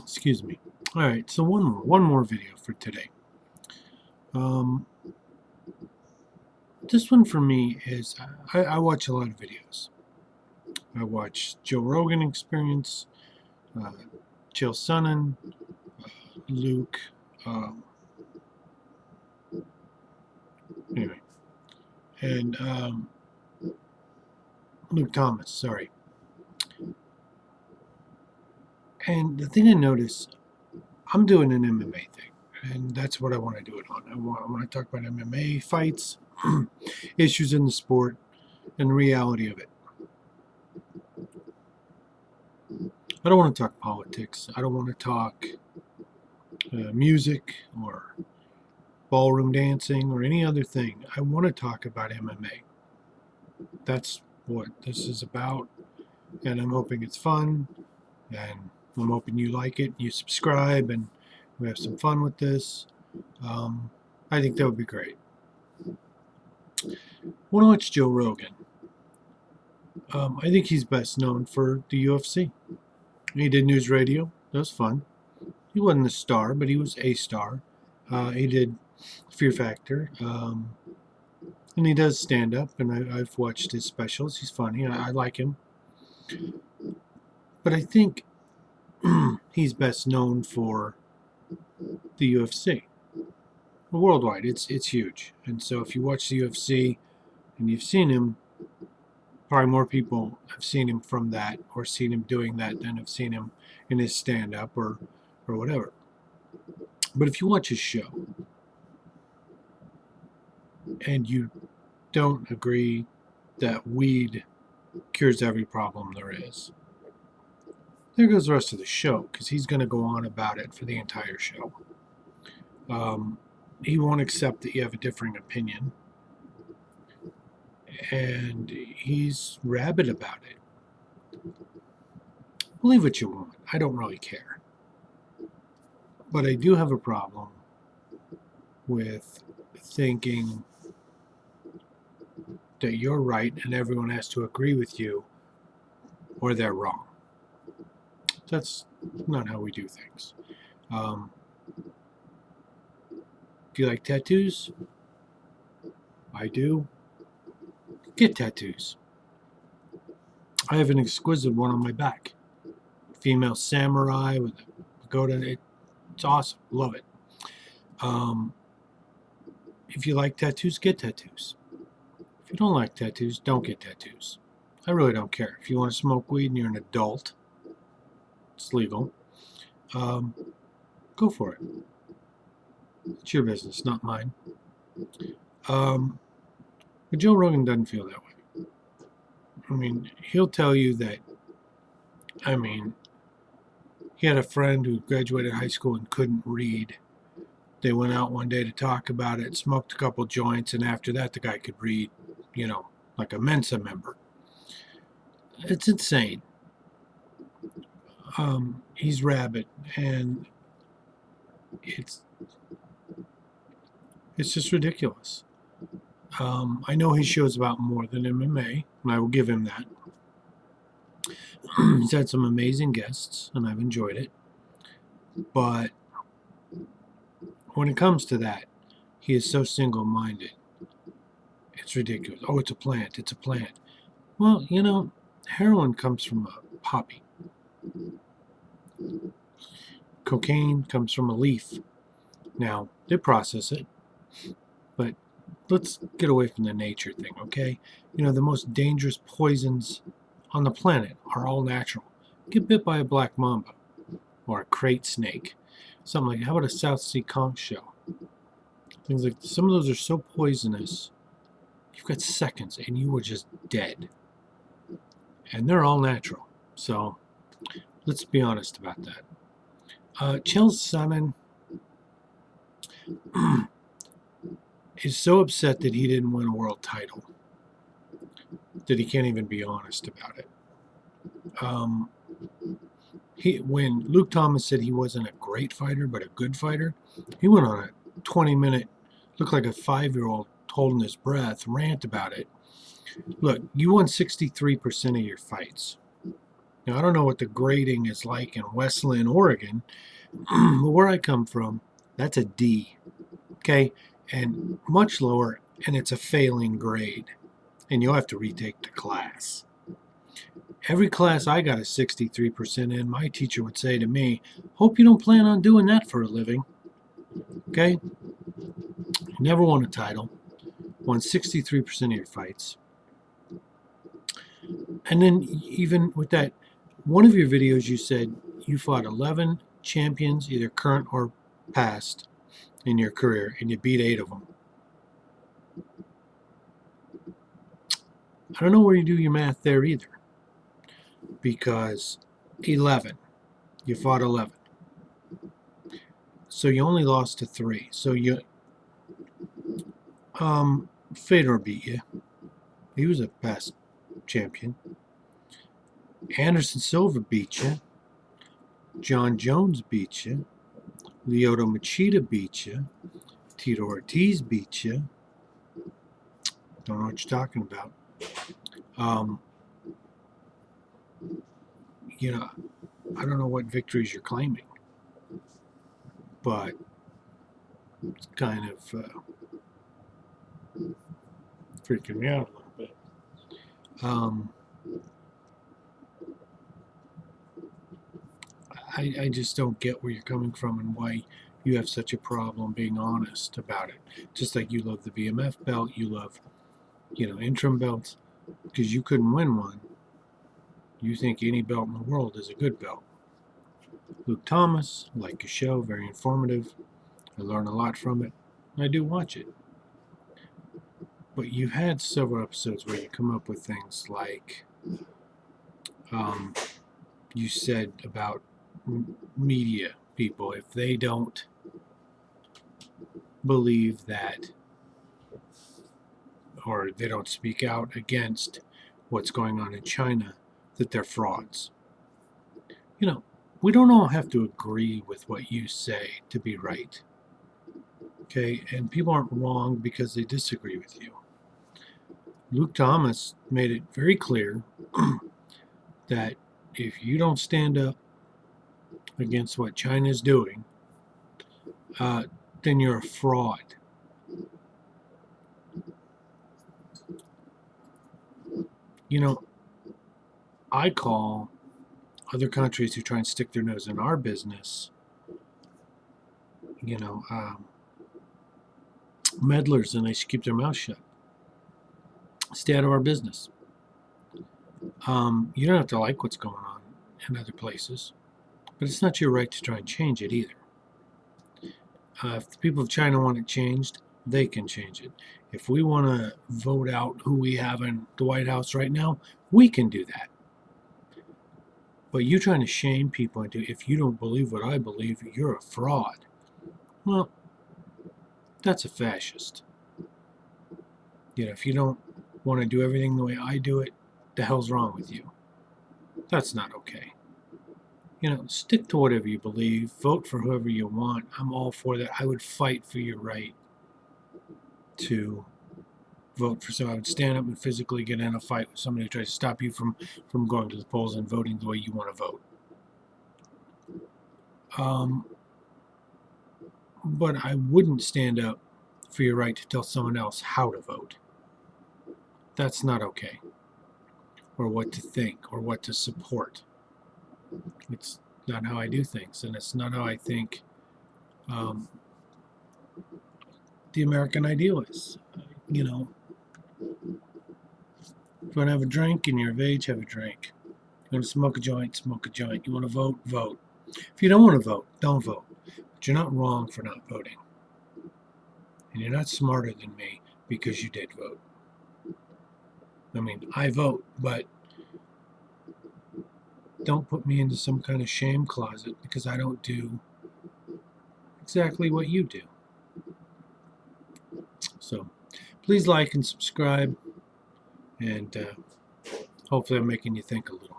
Excuse me. All right, so one more video for today. Um, this one for me is I watch a lot of videos. I watch Joe Rogan Experience, uh, Jill Sonnen, Luke. Um, anyway, and Luke Thomas. Sorry. And the thing I notice, I'm doing an MMA thing, and that's what I want to do it on. I want to talk about MMA fights, issues in the sport, and the reality of it. I don't want to talk politics. I don't want to talk music or ballroom dancing or any other thing. I want to talk about MMA. That's what this is about, and I'm hoping it's fun, and I'm hoping you like it, you subscribe, and we have some fun with this. I think that would be great. Want to watch Joe Rogan. I think he's best known for the UFC. He did news radio. That was fun. He wasn't a star, but he was a star. He did Fear Factor, and he does stand up. And I've watched his specials. He's funny. I like him. But I think he's best known for the UFC. Worldwide, it's huge. And so if you watch the UFC and you've seen him, probably more people have seen him from that or seen him doing that than have seen him in his stand-up or whatever. But if you watch his show and you don't agree that weed cures every problem there is, there goes the rest of the show, because he's going to go on about it for the entire show. He won't accept that you have a differing opinion, and he's rabid about it. Believe what you want. I don't really care. But I do have a problem with thinking that you're right and everyone has to agree with you or they're wrong. That's not how we do things. Do you like tattoos? I do. Get tattoos. I have an exquisite one on my back. Female samurai with a pagoda. It's awesome. Love it. If you like tattoos, get tattoos. If you don't like tattoos, don't get tattoos. I really don't care. If you want to smoke weed and you're an adult, it's legal. Go for it. It's your business, not mine. But Joe Rogan doesn't feel that way. I mean, he'll tell you that, he had a friend who graduated high school and couldn't read. They went out one day to talk about it, smoked a couple joints, and after that the guy could read, like a Mensa member. It's insane. He's rabid, and it's just ridiculous. I know his show's about more than MMA, and I will give him that. He's had some amazing guests, and I've enjoyed it. But when it comes to that, he is so single-minded. It's ridiculous. Oh, it's a plant. It's a plant. Well, heroin comes from a poppy. Cocaine comes from a leaf. Now, they process it, but let's get away from the nature thing, okay? The most dangerous poisons on the planet are all natural. Get bit by a black mamba or a crate snake. Something like, how about a South Sea conch shell? Things like, some of those are so poisonous, you've got seconds and you are just dead. And they're all natural. So, let's be honest about that. Chael Sonnen is so upset that he didn't win a world title that he can't even be honest about it. When Luke Thomas said he wasn't a great fighter but a good fighter, he went on a 20-minute, looked like a 5-year-old holding his breath, rant about it. Look, you won 63% of your fights. Now, I don't know what the grading is like in Westland, Oregon, but where I come from, that's a D, okay? And much lower, and it's a failing grade, and you'll have to retake the class. Every class I got a 63% in, my teacher would say to me, hope you don't plan on doing that for a living, okay? Never won a title, won 63% of your fights. And then even with that, one of your videos you said you fought 11 champions, either current or past, in your career, and you beat 8 of them. I don't know where you do your math there either, because 11, you fought 11. So you only lost to 3. So Fedor beat you. He was a past champion. Anderson Silva beat you. John Jones beat you. Lyoto Machida beat you. Tito Ortiz beat you. Don't know what you're talking about. You know, I don't know what victories you're claiming, but it's kind of freaking me out a little bit. I just don't get where you're coming from and why you have such a problem being honest about it. Just like you love the BMF belt, you love, interim belts, because you couldn't win one. You think any belt in the world is a good belt. Luke Thomas, like your show, very informative. I learn a lot from it. I do watch it. But you've had several episodes where you come up with things like you said about media people, if they don't believe that, or they don't speak out against what's going on in China, that they're frauds. We don't all have to agree with what you say to be right. Okay? And people aren't wrong because they disagree with you. Luke Thomas made it very clear that if you don't stand up against what China is doing, then you're a fraud. I call other countries who try and stick their nose in our business, meddlers, and they should keep their mouth shut. Stay out of our business. You don't have to like what's going on in other places, but it's not your right to try and change it either. If the people of China want it changed, they can change it. If we want to vote out who we have in the White House right now, we can do that. But you trying to shame people into, if you don't believe what I believe, you're a fraud. Well, that's a fascist. If you don't want to do everything the way I do it, the hell's wrong with you? That's not okay. Stick to whatever you believe. Vote for whoever you want. I'm all for that. I would fight for your right to vote for someone. I would stand up and physically get in a fight with somebody who tries to stop you from going to the polls and voting the way you want to vote. But I wouldn't stand up for your right to tell someone else how to vote. That's not okay. Or what to think, or what to support. It's not how I do things, and it's not how I think the American ideal is. If you want to have a drink and you're of age, have a drink. You want to smoke a joint, smoke a joint. You want to vote, vote. If you don't want to vote, don't vote. But you're not wrong for not voting. And you're not smarter than me because you did vote. I vote, but don't put me into some kind of shame closet because I don't do exactly what you do. So please like and subscribe, and hopefully I'm making you think a little.